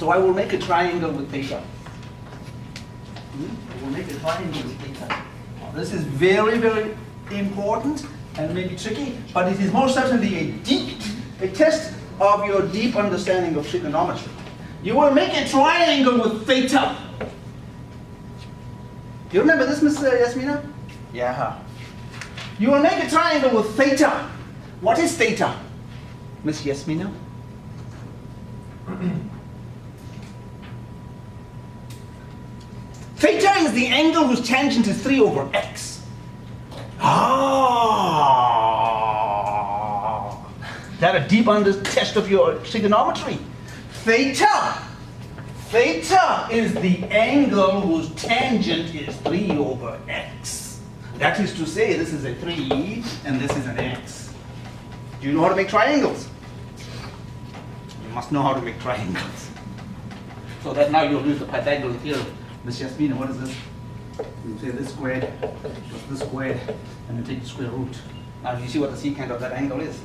So I will make a triangle with theta. I will make a triangle with theta. Now, this is very, very important and maybe tricky, but it is most certainly a test of your deep understanding of trigonometry. You will make a triangle with theta. Do you remember this, Miss Yasmina? Yeah. You will make a triangle with theta. What is theta, Miss Yasmina? Theta is the angle whose tangent is 3 over x. Ah! That a deep test of your trigonometry. Theta is the angle whose tangent is 3 over x. That is to say, this is a 3 and this is an x. Do you know how to make triangles? You must know how to make triangles. So that now you'll use the Pythagorean theorem. Miss Yasmina, what is this? You say this squared plus this squared, and then take the square root. Now you see what the secant of that angle is?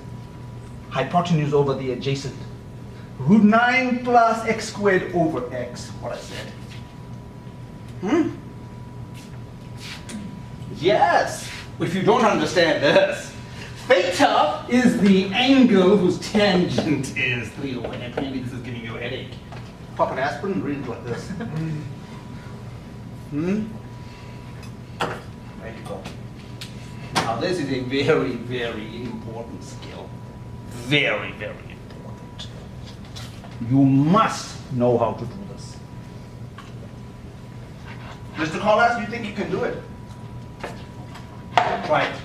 Hypotenuse over the adjacent. Root 9 plus x squared over x, what I said. Yes, if you don't understand this, theta is the angle whose tangent is 3 over x. Maybe this is giving you a headache. Pop an aspirin and read it like this. There you go. Now this is a very, very important skill. Very, very important. You must know how to do this. Mr. Collas, you think you can do it? Try it.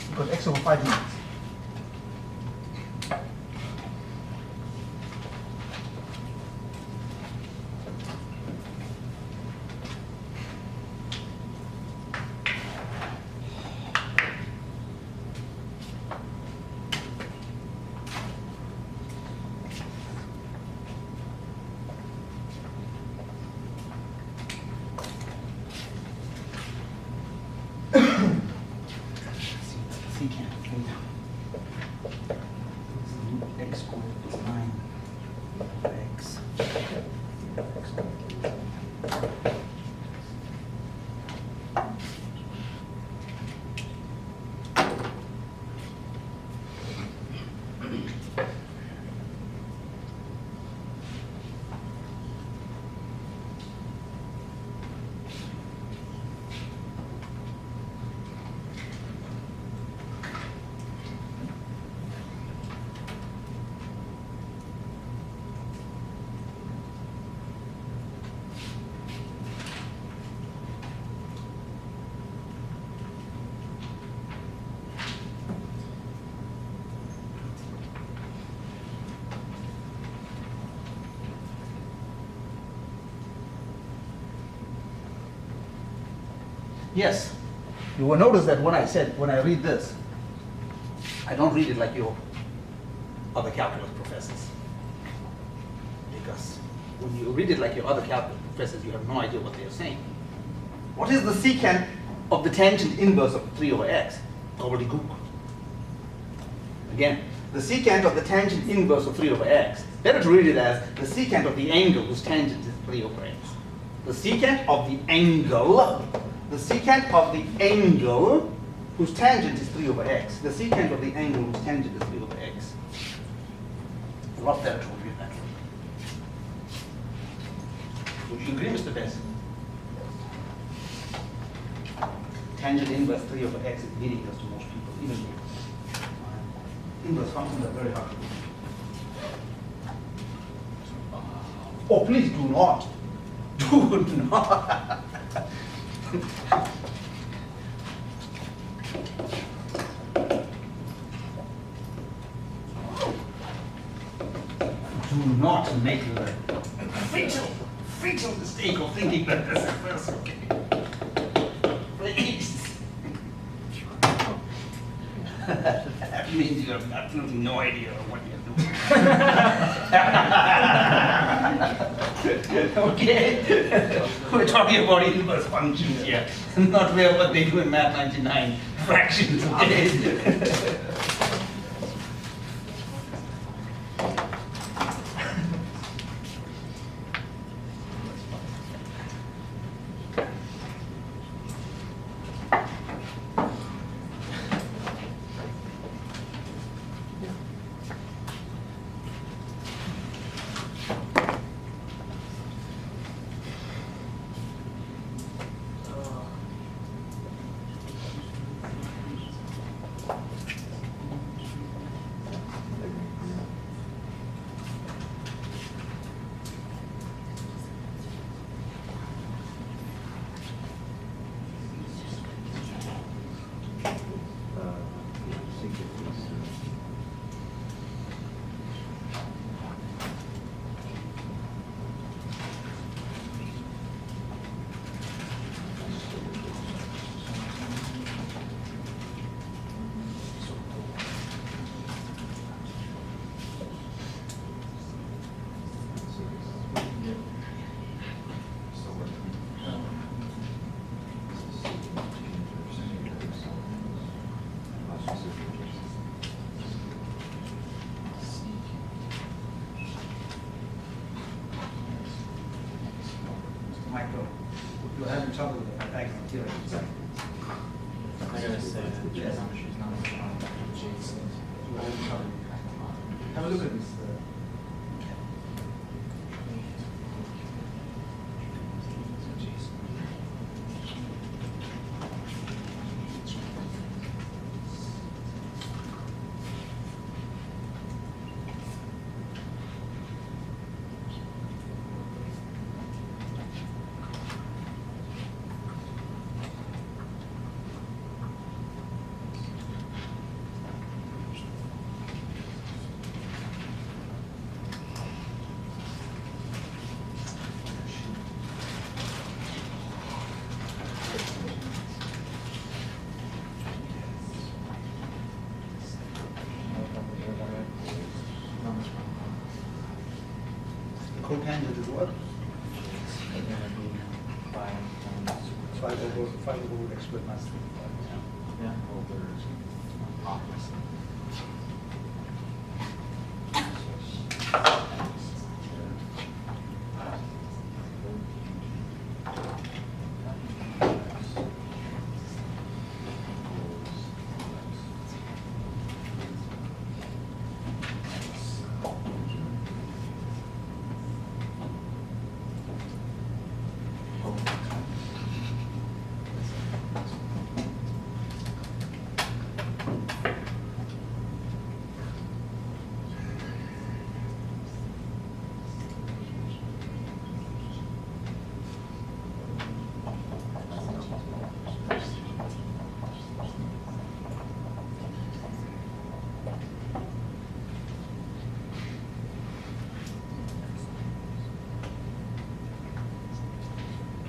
Because x over 5 minutes. X squared is 9x. Yes, you will notice that when I read this, I don't read it like your other calculus professors. Because when you read it like your other calculus professors, you have no idea what they are saying. What is the secant of the tangent inverse of 3 over x? Gobbledygook. Again, the secant of the tangent inverse of 3 over x. Better to read it as the secant of the angle whose tangent is 3 over x. The secant of the angle. The secant of the angle whose tangent is 3 over x. The secant of the angle whose tangent is 3 over x. A lot better to read that. Would you agree, Mr. Bess? Tangent inverse 3 over x is meaningless to most people, even me. Inverse functions are very hard to do. Oh, please do not. Do not. Do not make the fatal mistake of thinking that this is this, okay? Please. That means you have absolutely no idea what you're doing. Okay? We're talking about inverse functions here, not what they do in Math 99 fractions, okay? Michael, you're having trouble with the Pythagorean theorem. I'm gonna say that geometry's not adjacent. You're having trouble. Have a look at this. Cotangent is what? It's gonna be 5 5 over x squared minus 3. yeah, over opposite.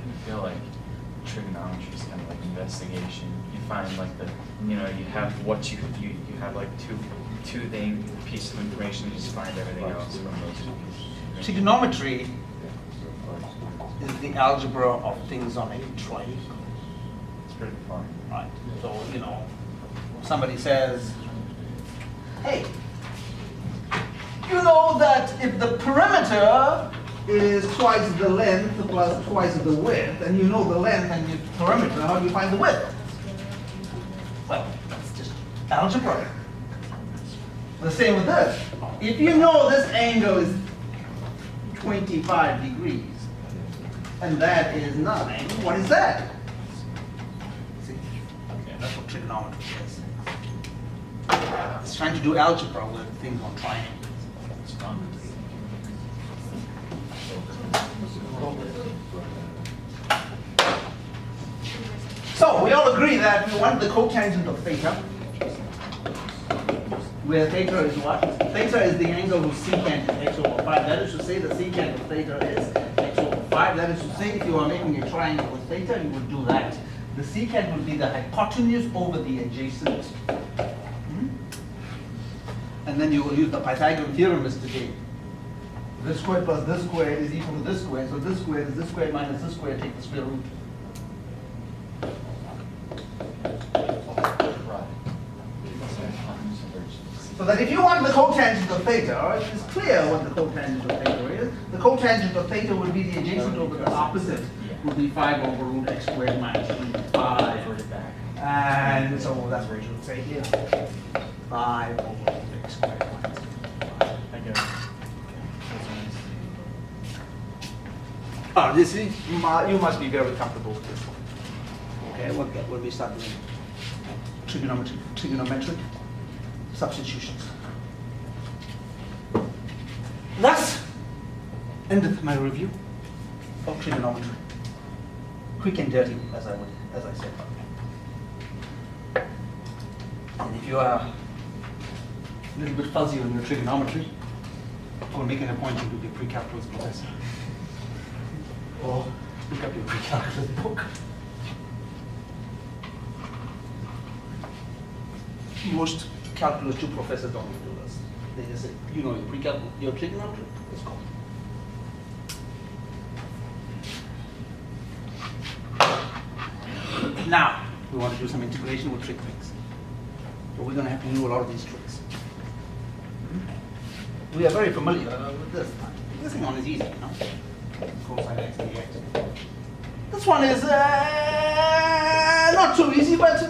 I feel like trigonometry is kind of like investigation. You find like the, you know, you have what you have like two pieces of information. You just find everything else from those two pieces. Trigonometry is the algebra of things on a triangle. It's pretty fun. Right. So, you know, somebody says, hey, you know that if the perimeter is twice the length plus twice the width, and you know the length and the perimeter, how do you find the width? Well, that's just algebra. The same with this. If you know this angle is 25 degrees, and that is 9, what is that? See? Okay, that's what trigonometry is. It's trying to do algebra with things on triangles. It's fun. So we all agree that we want the cotangent of theta. where theta is what? Theta is the angle whose secant is x over 5. That is to say the secant of theta is x over 5. That is to say if you are making a triangle with theta, you would do that. The secant would be the hypotenuse over the adjacent. And then you will use the Pythagorean theorem, Mr. J. This squared plus this squared is equal to this squared. So this squared is this squared minus this squared, take the square root. So that if you want the cotangent of theta, it is clear what the cotangent of theta is. The cotangent of theta would be the adjacent over the opposite, would be 5 over root x squared minus 5. And so that's what you would say here. 5 over root x squared minus 5. I get it. This is, you must be very comfortable with this one. Okay, when we start doing trigonometric substitutions. Thus endeth my review of trigonometry. Quick and dirty, as I said. And if you are a little bit fuzzy on your trigonometry, I will make an appointment to be a pre-calculus professor. Or look up your pre-calculus book. Most calculus 2 professors don't do this. They just say, you know, your pre-calculus, your trigonometry, let's go. Now, we want to do some integration with trick things. So we're going to have to do a lot of these tricks. We are very familiar with this. This one is easy, you know. Cosine x dx. This one is not so easy, but